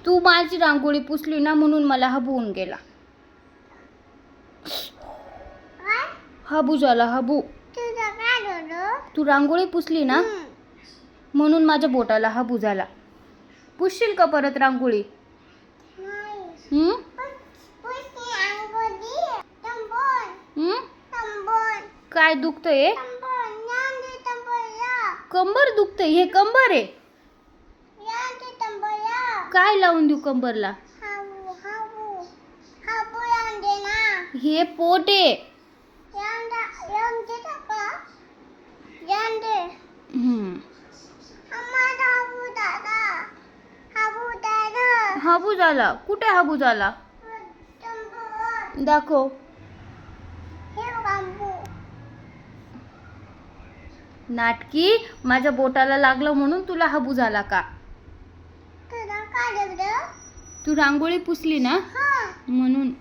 तू माझी रांगोळी पुसली ना म्हणून मला हाबू होऊन गेला. हाबू झाला हाबू. तू रांगोळी पुसली ना म्हणून माझ्या बोटाला हाबू झाला. पुसशील का परत रांगोळी? काय दुखतंय? कंबर दुखतंय. हे कंबर आहे. काय लावून देऊ कंबरला? हे पोट आहे. हाबू झाला. कुठे हाबू झाला? दाखव. नाटकी. माझ्या बोटाला लागलं म्हणून तुला हाबू झाला का? तू रांगोळी पुसली ना म्हणून.